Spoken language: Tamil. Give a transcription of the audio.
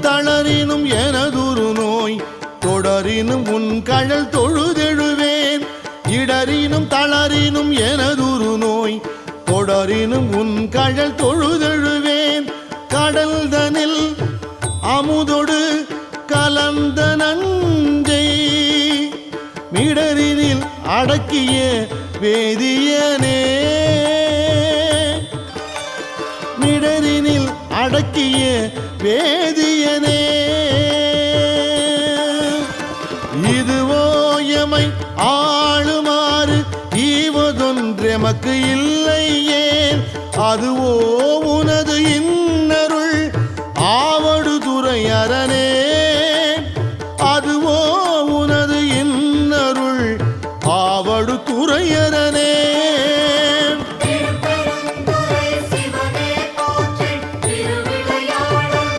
தளரினும் எனதுரு நோய் தொடரினும் உன் கழல் தொழுதெழுவேன் இடரினும் தளரினும் எனதுரு நோய் தொடரினும் உன் கழல் தொழுதெழுவேன் கடல் தனில் அமுதொடு கலந்த நஞ்சை மிடரினில் அடக்கிய வேதியனே மிடரினில் அடக்கிய வேதியனே இதுவோ எமை ஆளுமாறு ஈவதொன்றெமக்கு இல்லை ஏன் அதுவோ உனது இன்னருள் ஆவடு துறை அரணே